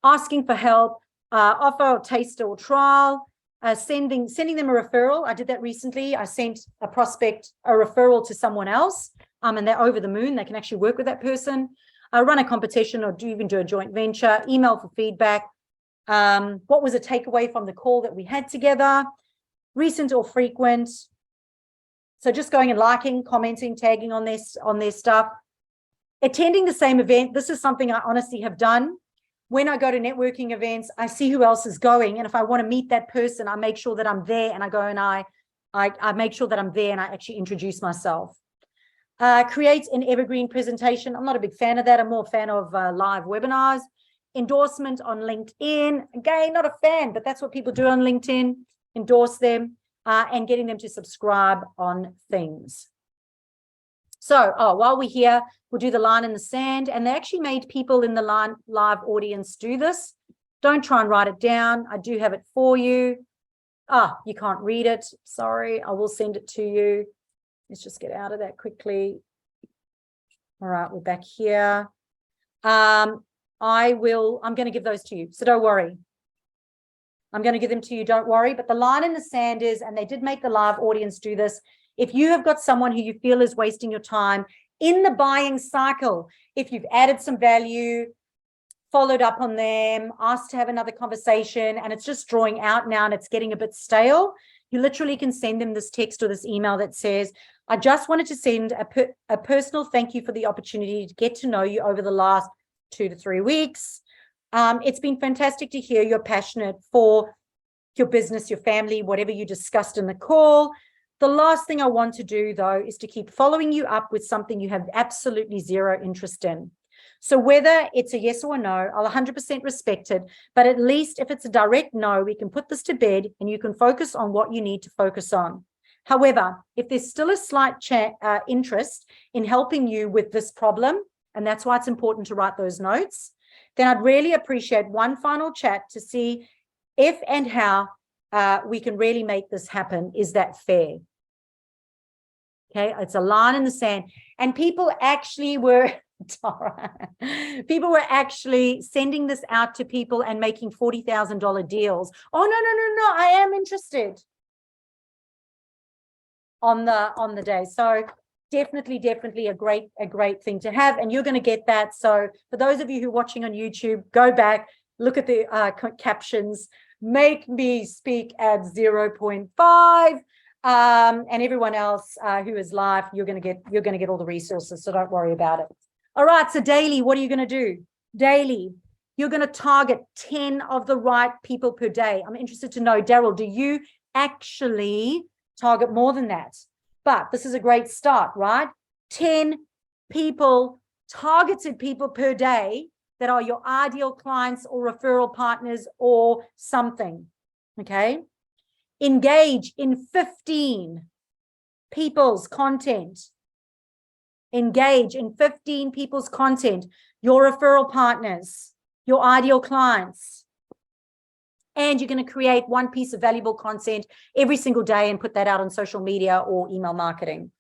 Asking for help, offer or taste or trial, sending them a referral. I did that recently. I sent a prospect a referral to someone else, and they're over the moon. They can actually work with that person. Run a competition or even do a joint venture, email for feedback. What was a takeaway from the call that we had together? Recent or frequent. So just going and liking, commenting, tagging on their stuff. Attending the same event. This is something I honestly have done. When I go to networking events, I see who else is going. And if I want to meet that person, I make sure that I'm there, and I go and I make sure that I'm there and I actually introduce myself. Create an evergreen presentation. I'm not a big fan of that. I'm more a fan of live webinars. Endorsement on LinkedIn. Again, not a fan, but that's what people do on LinkedIn. Endorse them and getting them to subscribe on things. So, while we're here, we'll do the line in the sand. And they actually made people in the live audience do this. Don't try and write it down. I do have it for you. You can't read it. Sorry, I will send it to you. Let's just get out of that quickly. All right, we're back here. I'm going to give those to you, so don't worry. I'm going to give them to you, don't worry. But the line in the sand is, and they did make the live audience do this, if you have got someone who you feel is wasting your time in the buying cycle, if you've added some value, followed up on them, asked to have another conversation, and it's just drawing out now and it's getting a bit stale, you literally can send them this text or this email that says, I just wanted to send a personal thank you for the opportunity to get to know you over the last 2 to 3 weeks. It's been fantastic to hear you're passionate for your business, your family, whatever you discussed in the call. The last thing I want to do, though, is to keep following you up with something you have absolutely zero interest in. So whether it's a yes or a no, I'll 100% respect it. But at least if it's a direct no, we can put this to bed and you can focus on what you need to focus on. However, if there's still a slight interest in helping you with this problem, and that's why it's important to write those notes, then I'd really appreciate one final chat to see if and how we can really make this happen. Is that fair? Okay, it's a line in the sand. And people actually were, people were actually sending this out to people and making $40,000 deals. Oh, no, I am interested on the day. So definitely a great thing to have, and you're going to get that. So for those of you who are watching on YouTube, go back, look at the captions, make me speak at 0.5, and everyone else who is live, you're going to get all the resources, so don't worry about it. All right, so daily, what are you going to do? Daily, you're going to target 10 of the right people per day. I'm interested to know, Daryl, do you actually target more than that? But this is a great start, right? 10 people, targeted people per day that are your ideal clients or referral partners or something, okay? Engage in 15 people's content. Engage in 15 people's content, your referral partners, your ideal clients. And you're going to create one piece of valuable content every single day and put that out on social media or email marketing.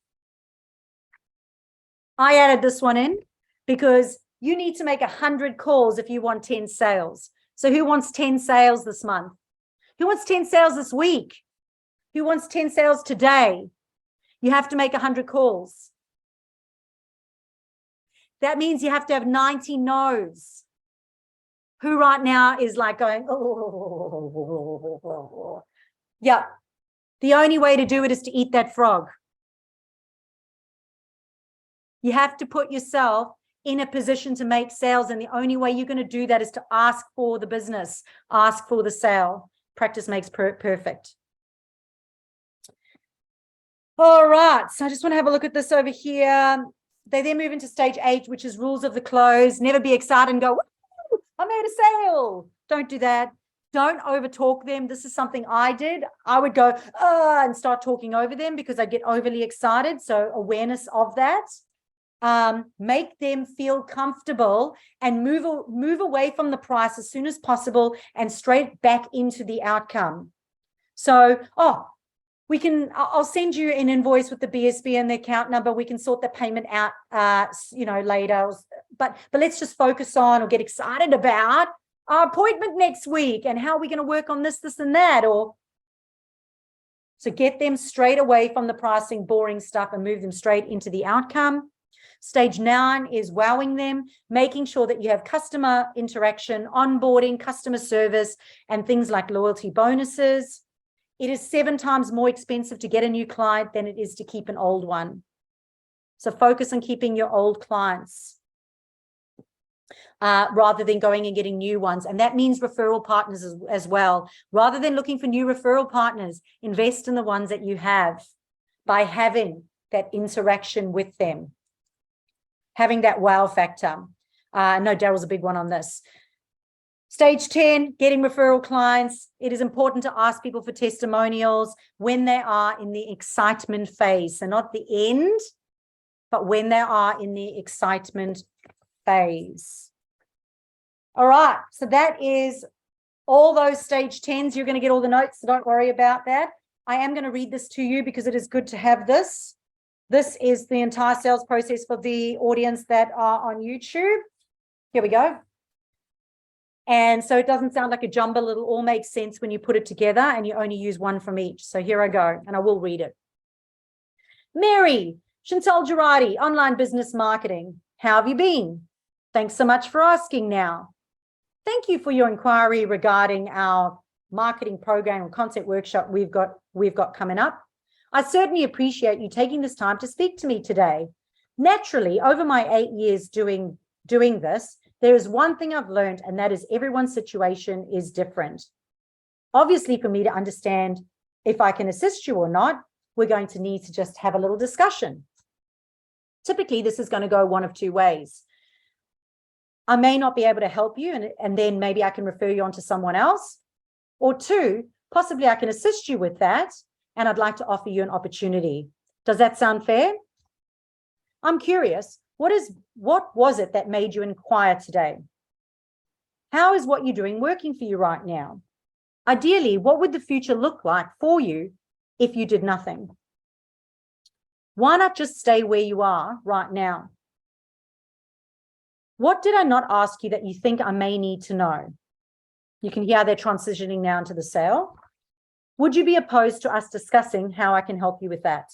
I added this one in because you need to make 100 calls if you want 10 sales. So who wants 10 sales this month? Who wants 10 sales this week? Who wants 10 sales today? You have to make 100 calls. That means you have to have 90 no's. Who right now is like going, oh, yeah. The only way to do it is to eat that frog. You have to put yourself in a position to make sales. And the only way you're going to do that is to ask for the business, ask for the sale. Practice makes perfect. All right. So I just want to have a look at this over here. They then move into stage 8, which is rules of the close. Never be excited and go, woo, I made a sale. Don't do that. Don't overtalk them. This is something I did. I would go, and start talking over them because I get overly excited. So awareness of that. Make them feel comfortable and move away from the price as soon as possible and straight back into the outcome. So, I'll send you an invoice with the BSB and the account number. We can sort the payment out, later. But let's just focus on or get excited about our appointment next week and how we're going to work on this, and that. So get them straight away from the pricing, boring stuff and move them straight into the outcome. Stage 9 is wowing them, making sure that you have customer interaction, onboarding, customer service, and things like loyalty bonuses. It is 7 times more expensive to get a new client than it is to keep an old one. So focus on keeping your old clients rather than going and getting new ones. And that means referral partners as well. Rather than looking for new referral partners, invest in the ones that you have by having that interaction with them. Having that wow factor. I know Daryl's a big one on this. Stage 10, getting referral clients. It is important to ask people for testimonials when they are in the excitement phase. So not the end, but when they are in the excitement phase. All right, so that is all those stage 10s. You're going to get all the notes, so don't worry about that. I am going to read this to you because it is good to have this. This is the entire sales process for the audience that are on YouTube. Here we go. And so it doesn't sound like a jumble. It'll all make sense when you put it together and you only use one from each. So here I go, and I will read it. Mary, Chantal Girardi, online business marketing. How have you been? Thanks so much for asking now. Thank you for your inquiry regarding our marketing program and content workshop we've got coming up. I certainly appreciate you taking this time to speak to me today. Naturally, over my 8 years doing this, there is one thing I've learned, and that is everyone's situation is different. Obviously, for me to understand if I can assist you or not, we're going to need to just have a little discussion. Typically, this is going to go one of 2 ways. I may not be able to help you, and then maybe I can refer you on to someone else. Or 2, possibly I can assist you with that, and I'd like to offer you an opportunity. Does that sound fair? I'm curious, what was it that made you inquire today? How is what you're doing working for you right now? Ideally, what would the future look like for you if you did nothing? Why not just stay where you are right now? What did I not ask you that you think I may need to know? You can hear they're transitioning now into the sale. Would you be opposed to us discussing how I can help you with that?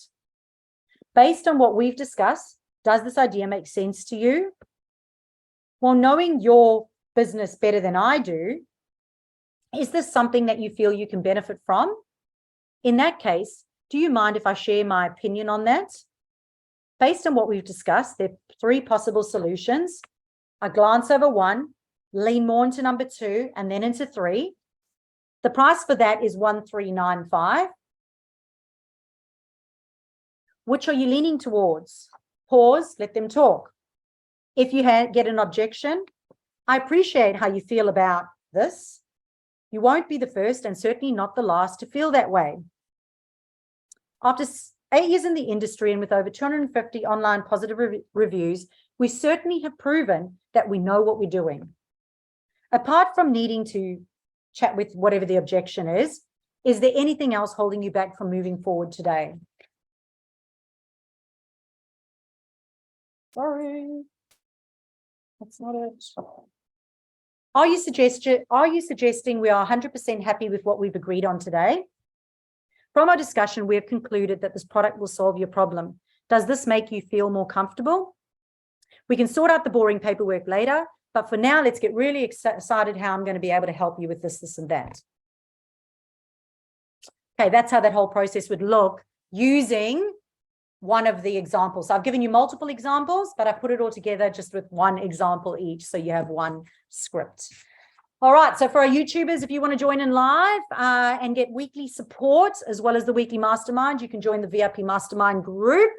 Based on what we've discussed, does this idea make sense to you? Well, knowing your business better than I do, is this something that you feel you can benefit from? In that case, do you mind if I share my opinion on that? Based on what we've discussed, there are 3 possible solutions. I glance over 1, lean more into number 2, and then into 3. The price for that is $1,395. Which are you leaning towards? Pause, let them talk. If you get an objection, I appreciate how you feel about this. You won't be the first and certainly not the last to feel that way. After 8 years in the industry and with over 250 online positive reviews, we certainly have proven that we know what we're doing. Apart from needing to chat with whatever the objection is there anything else holding you back from moving forward today? Sorry, that's not it. Are you suggesting we are 100% happy with what we've agreed on today? From our discussion, we have concluded that this product will solve your problem. Does this make you feel more comfortable? We can sort out the boring paperwork later, but for now, let's get really excited how I'm going to be able to help you with this, and that. Okay, that's how that whole process would look using one of the examples. So I've given you multiple examples, but I put it all together just with one example each. So you have one script. All right. So for our YouTubers, if you want to join in live and get weekly support as well as the weekly mastermind, you can join the VIP mastermind group.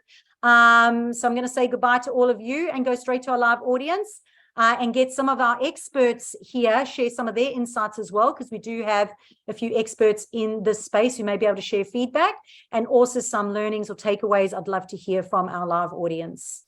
So I'm going to say goodbye to all of you and go straight to our live audience and get some of our experts here, share some of their insights as well, because we do have a few experts in this space who may be able to share feedback and also some learnings or takeaways I'd love to hear from our live audience.